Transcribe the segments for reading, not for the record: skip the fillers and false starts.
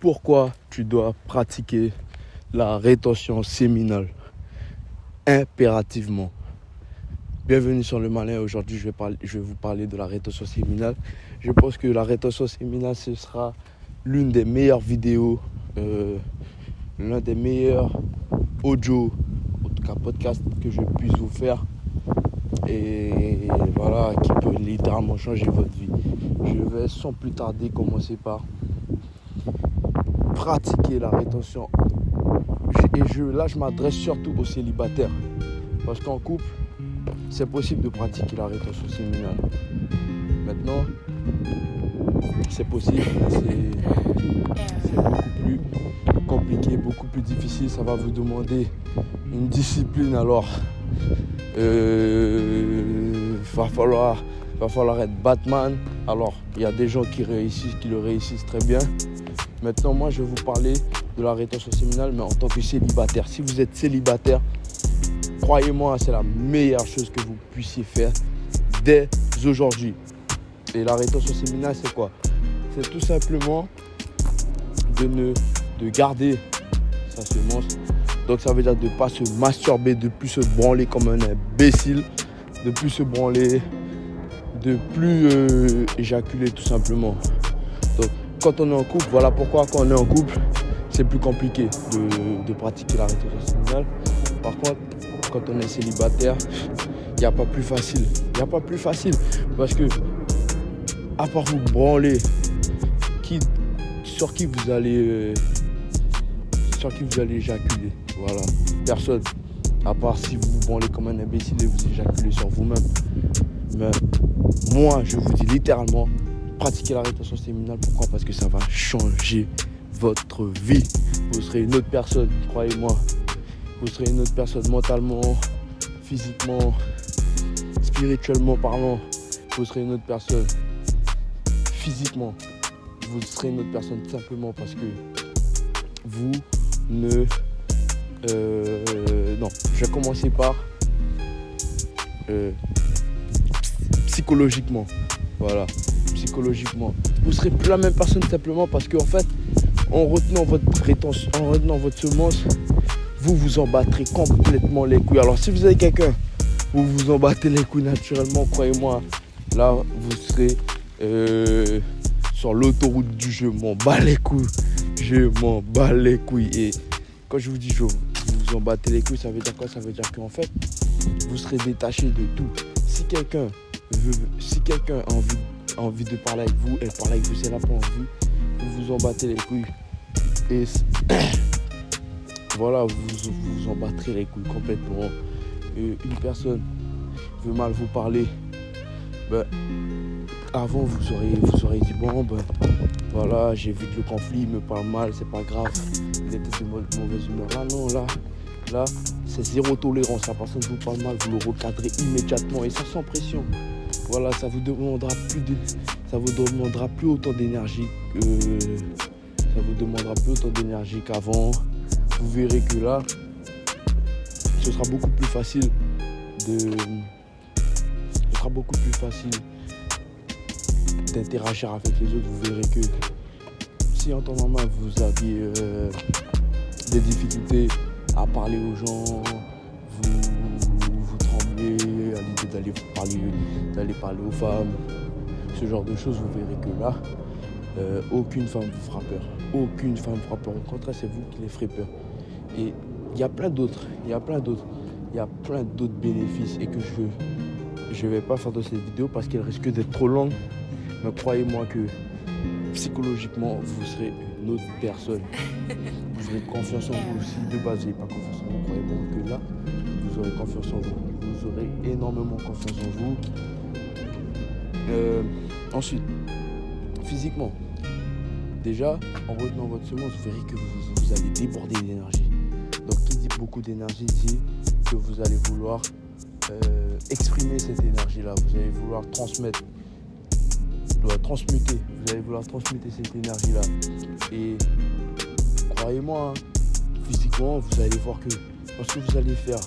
pourquoi tu dois pratiquer la rétention séminale impérativement. Bienvenue sur Le Malin. Aujourd'hui, je vais vous parler de la rétention séminale. Je pense que la rétention séminale, ce sera l'une des meilleures vidéos, l'un des meilleurs audios, en tout cas podcast que je puisse vous faire. Et voilà, qui peut littéralement changer votre vie. Je vais sans plus tarder commencer par pratiquer la rétention. Là, je m'adresse surtout aux célibataires. Parce qu'en couple, c'est possible de pratiquer la rétention séminale. Maintenant, c'est possible, c'est beaucoup plus compliqué, beaucoup plus difficile. Ça va vous demander une discipline. Alors, va falloir être Batman. Alors, il y a des gens qui le réussissent très bien. Maintenant, moi, je vais vous parler de la rétention séminale, mais en tant que célibataire. Si vous êtes célibataire, croyez-moi, c'est la meilleure chose que vous puissiez faire dès aujourd'hui. Et la rétention séminale, c'est quoi? C'est tout simplement de garder sa semence. Donc ça veut dire de ne pas se masturber, de ne plus se branler comme un imbécile, de ne plus se branler, de ne plus éjaculer tout simplement. Donc quand on est en couple, voilà pourquoi quand on est en couple, c'est plus compliqué de pratiquer la rétention séminale. Par contre, quand on est célibataire, il n'y a pas plus facile. Il n'y a pas plus facile parce que, à part vous branler, sur qui vous allez éjaculer. Voilà, personne. À part si vous vous branlez comme un imbécile et vous éjaculez sur vous-même. Mais moi, je vous dis littéralement, pratiquez la rétention séminale. Pourquoi? Parce que ça va changer votre vie. Vous serez une autre personne, croyez-moi. Vous serez une autre personne mentalement, physiquement, spirituellement parlant. Vous serez une autre personne physiquement. Vous serez une autre personne simplement parce que vous ne... non, je vais commencer par psychologiquement. Voilà, psychologiquement. Vous serez plus la même personne simplement parce qu'en fait, en retenant votre rétention, en retenant votre semence, vous en battrez complètement les couilles. Alors si vous avez quelqu'un, vous en battez les couilles naturellement, croyez-moi, là vous serez sur l'autoroute du je m'en bats les couilles. Je m'en bats les couilles. Et quand je vous dis vous en battez les couilles, ça veut dire quoi? Ça veut dire qu'en fait, vous serez détaché de tout. Si quelqu'un a envie de parler avec vous, elle parle avec vous, c'est là pour envie, vous en battez les couilles. Et voilà, vous en battrez les couilles complètement. Une personne veut mal vous parler, avant vous auriez dit bon voilà, j'évite le conflit, il me parle mal, c'est pas grave, il était de mauvaise humeur. Là non, là c'est zéro tolérance. La personne vous parle mal, vous le recadrez immédiatement et ça sans pression. Voilà, ça vous demandera plus autant d'énergie qu'avant. Vous verrez que là, ce sera beaucoup plus facile d'interagir avec les autres. Vous verrez que si en temps normal vous aviez des difficultés à parler aux gens, vous tremblez à l'idée d'aller parler aux femmes, ce genre de choses, vous verrez que là, aucune femme vous fera peur. Aucune femme fera peur. Au contraire, c'est vous qui les ferez peur. Et il y a plein d'autres bénéfices et que je vais pas faire dans cette vidéo parce qu'elle risque d'être trop longue. Mais croyez-moi que psychologiquement, vous serez une autre personne. Vous aurez confiance en vous aussi. De base, vous n'avez pas confiance en vous. Croyez-moi que là, vous aurez confiance en vous. Vous aurez énormément confiance en vous. Ensuite, physiquement, déjà, en retenant votre semence, vous verrez que vous allez déborder d'énergie. Donc, qui dit beaucoup d'énergie dit que vous allez vouloir exprimer cette énergie-là. Vous allez vouloir transmuter. Vous allez vouloir transmuter cette énergie-là. Et croyez-moi, physiquement, vous allez voir que lorsque vous allez faire,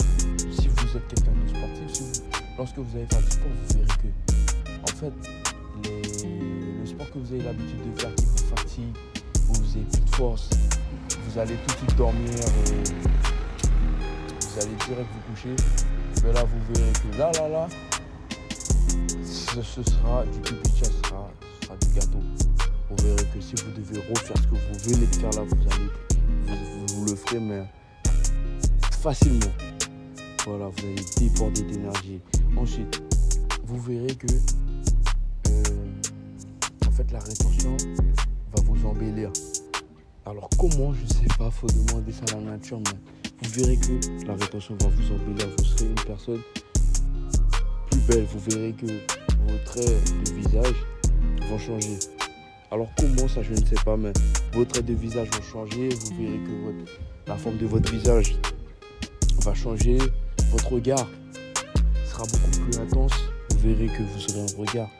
si vous êtes quelqu'un de sportif, lorsque vous allez faire du sport, vous verrez que, en fait, le sport que vous avez l'habitude de faire qui vous fatigue, vous n'avez plus de force, vous allez tout de suite dormir, vous allez direct vous coucher. Mais là, vous verrez que là, ce sera du pipi, ce sera du gâteau. Vous verrez que si vous devez refaire ce que vous venez de faire là, vous le ferez, mais facilement. Voilà, vous allez déborder d'énergie. Ensuite, vous verrez que en fait la rétention va vous embellir. Alors comment, je sais pas, faut demander ça à la nature, mais vous verrez que la rétention va vous embellir. Vous serez une personne plus belle. Vous verrez que vos traits de visage vont changer. Alors comment ça, je ne sais pas, mais vos traits de visage vont changer. Vous verrez que la forme de votre visage va changer. Votre regard sera beaucoup plus intense. Vous verrez que vous aurez un regard.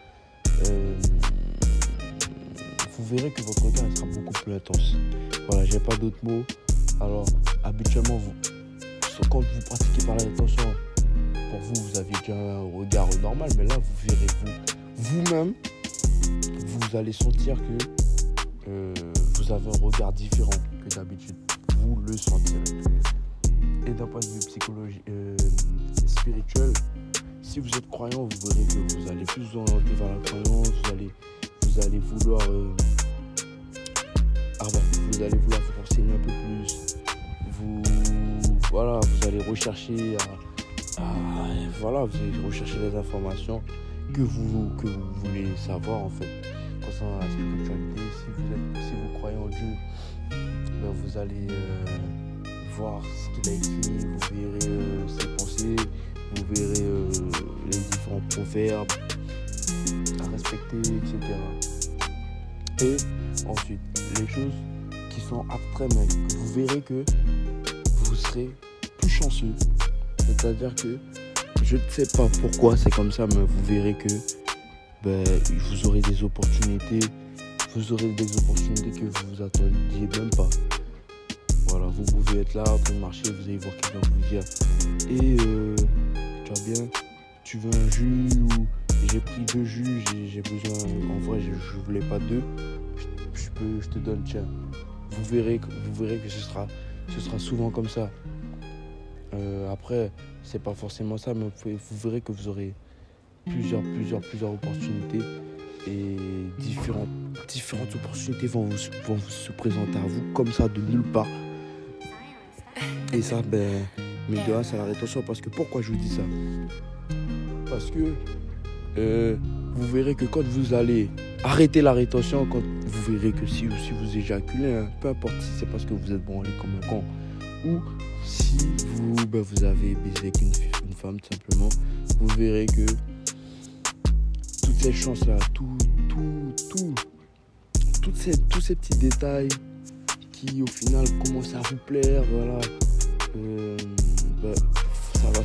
Vous verrez que votre regard sera beaucoup plus intense. Voilà, j'ai pas d'autres mots. Alors, habituellement, quand vous pratiquez par la rétention, pour vous, vous aviez déjà un regard normal, mais là, vous verrez vous-même, vous allez sentir que vous avez un regard différent que d'habitude. Vous le sentirez. Et d'un point de vue psychologique, spirituel, si vous êtes croyant, vous verrez que vous allez plus vous orienter vers la croyance, vous allez vouloir vous renseigner un peu plus. Vous allez rechercher vous allez rechercher les informations que vous voulez savoir en fait concernant la spiritualité. Si vous croyez en Dieu, ben vous allez voir ce qu'il a écrit, vous verrez ses pensées, vous verrez les différents proverbes à respecter, etc. Et ensuite, les choses qui sont abstraites, mais vous verrez que vous serez plus chanceux. C'est-à-dire que je ne sais pas pourquoi c'est comme ça, mais vous verrez que vous aurez des opportunités. Vous aurez des opportunités que vous vous attendiez même pas. Voilà, vous pouvez être là en train de marcher, vous allez voir quelqu'un vous dire tu vas bien, tu veux un jus ou j'ai pris 2 jus, j'ai besoin, en vrai je voulais pas 2, je te donne, tiens. Vous verrez que ce sera souvent comme ça. Après, c'est pas forcément ça, mais vous verrez que vous aurez plusieurs opportunités et différentes opportunités vont se présenter à vous comme ça de nulle part. Et ça, mine de rien, c'est la rétention. Parce que pourquoi je vous dis ça? Parce que vous verrez que quand vous allez arrêter la rétention, quand vous verrez que si vous éjaculez, peu importe si c'est parce que vous êtes branlé comme un con ou si vous avez baisé avec une femme tout simplement, vous verrez que toutes ces chances-là, tous ces petits détails qui au final commencent à vous plaire, voilà,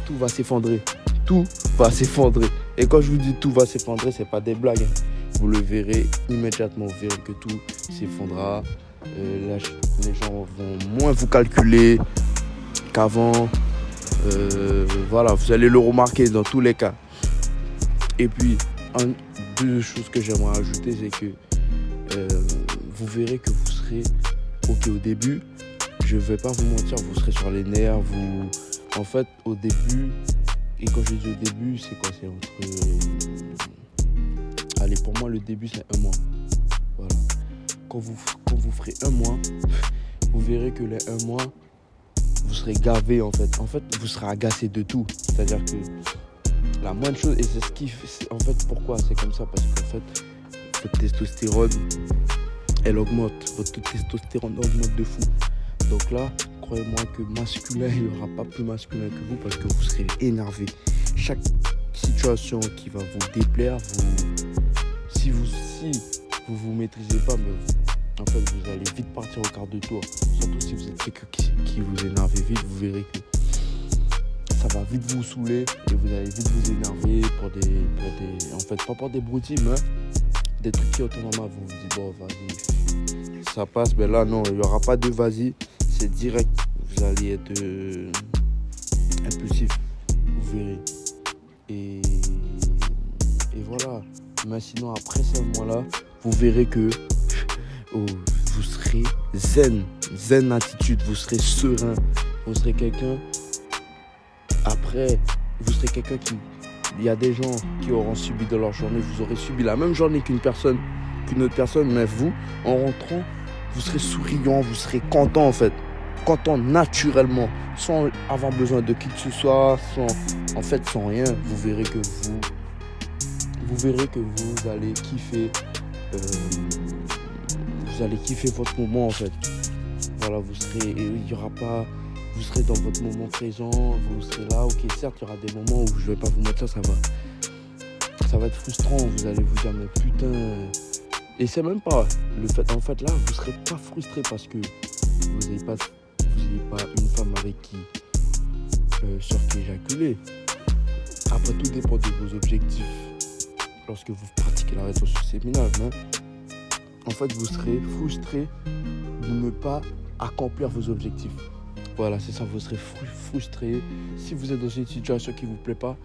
tout va s'effondrer. Tout va s'effondrer. Et quand je vous dis tout va s'effondrer, c'est pas des blagues. Vous le verrez immédiatement. Vous verrez que tout s'effondrera. Les gens vont moins vous calculer qu'avant. Voilà, vous allez le remarquer dans tous les cas. Et puis, deux choses que j'aimerais ajouter, c'est que vous verrez que vous serez ok au début. Je vais pas vous mentir, vous serez sur les nerfs. En fait, au début, et quand je dis au début, c'est quoi? C'est entre... Allez, pour moi, le début, c'est 1 mois. Voilà. Quand vous ferez 1 mois, vous verrez que les 1 mois, vous serez gavé, en fait. En fait, vous serez agacé de tout. C'est-à-dire que la moindre chose, et c'est ce qui fait... En fait, pourquoi c'est comme ça? Parce qu'en fait, votre testostérone, elle augmente. Votre testostérone augmente de fou. Donc là, croyez-moi que masculin, il n'y aura pas plus masculin que vous parce que vous serez énervé. Chaque situation qui va vous déplaire, si vous maîtrisez pas, mais en fait, vous allez vite partir au quart de tour. Surtout si vous êtes quelqu'un qui vous énerve vite, vous verrez que ça va vite vous saouler et vous allez vite vous énerver en fait, pas pour des broutilles, mais des trucs qui autrement vous vous dites, bon, vas-y, ça passe, mais là, non, il n'y aura pas de vas-y. C'est direct, vous allez être impulsif, vous verrez. Et voilà. Mais sinon, après ce mois-là, vous verrez que vous vous serez zen attitude, vous serez serein, vous serez quelqu'un, après, vous serez quelqu'un qui, il y a des gens qui auront subi de leur journée, vous aurez subi la même journée qu'une autre personne, mais vous, en rentrant, vous serez souriant, vous serez content en fait, content naturellement, sans avoir besoin de qui que ce soit, sans rien, vous verrez que vous allez kiffer, votre moment en fait. Voilà, vous serez dans votre moment présent, vous serez là, ok, certes, il y aura des moments où je vais pas vous mettre ça va être frustrant, vous allez vous dire, mais putain, et c'est même pas le fait, en fait, là, vous serez pas frustré parce que vous n'avez pas une femme avec qui, sur qui éjaculer. Après, tout dépend de vos objectifs lorsque vous pratiquez la rétention séminale, mais en fait, vous serez frustré de ne pas accomplir vos objectifs. Voilà, c'est ça, vous serez frustré. Si vous êtes dans une situation qui ne vous plaît pas,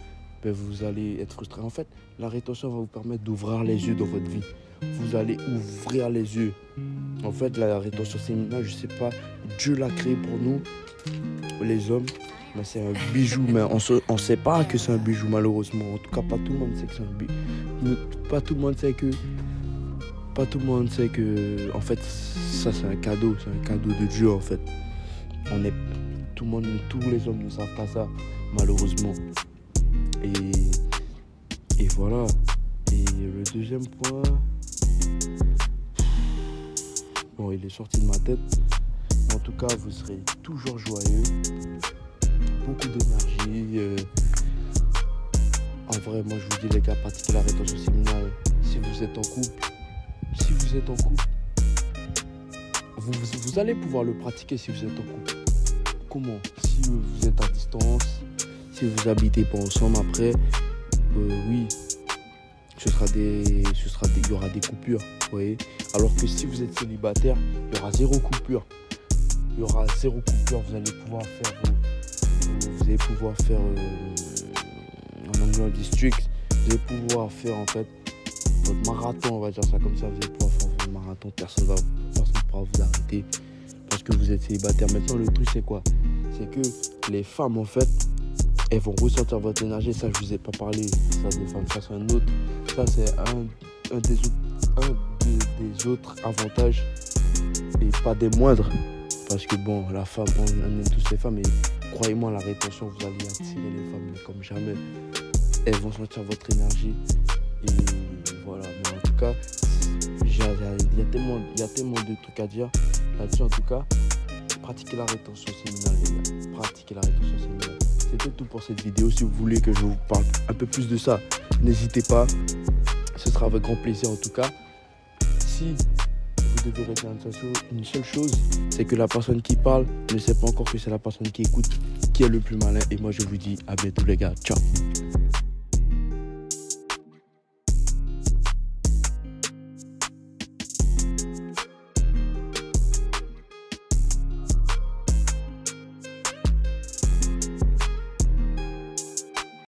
ben vous allez être frustré. En fait, la rétention va vous permettre d'ouvrir les yeux dans votre vie. Vous allez ouvrir les yeux. En fait, la rétention séminale, je ne sais pas, Dieu l'a créé pour nous, les hommes. Mais c'est un bijou, mais on sait pas que c'est un bijou, malheureusement. En tout cas, pas tout le monde sait que c'est un bijou. Pas tout le monde sait que, en fait, ça c'est un cadeau de Dieu, en fait. Tous les hommes ne savent pas ça, malheureusement. Et voilà. Et le deuxième point, bon, il est sorti de ma tête. En tout cas, vous serez toujours joyeux, beaucoup d'énergie. En vrai, moi, je vous dis, les gars, pratiquez la rétention séminale. Si vous êtes en couple, vous allez pouvoir le pratiquer si vous êtes en couple. Comment? Si vous êtes à distance, si vous habitez pas ensemble, après, oui, il y aura des coupures, vous voyez. Alors que si vous êtes célibataire, il y aura zéro coupure. Vous allez pouvoir faire, en anglais on dit strict, vous allez pouvoir faire en fait votre marathon, on va dire ça comme ça. Vous allez pouvoir faire votre marathon, personne ne pourra vous arrêter parce que vous êtes célibataire. Maintenant, le truc c'est quoi? C'est que les femmes en fait, elles vont ressentir votre énergie. Ça, je vous ai pas parlé. Ça, des femmes, ça c'est un autre. Ça, c'est un des autres avantages et pas des moindres. Parce que bon, la femme, on aime tous les femmes, et croyez-moi, la rétention, vous allez attirer les femmes comme jamais. Elles vont sentir votre énergie. Et voilà. Mais en tout cas, il y a tellement de trucs à dire là-dessus. En tout cas, pratiquez la rétention séminale, les gars. Pratiquez la rétention séminale. C'était tout pour cette vidéo. Si vous voulez que je vous parle un peu plus de ça, n'hésitez pas. Ce sera avec grand plaisir en tout cas. Si vous devez retenir une seule chose, c'est que la personne qui parle ne sait pas encore que c'est la personne qui écoute qui est le plus malin. Et moi je vous dis à bientôt les gars. Ciao.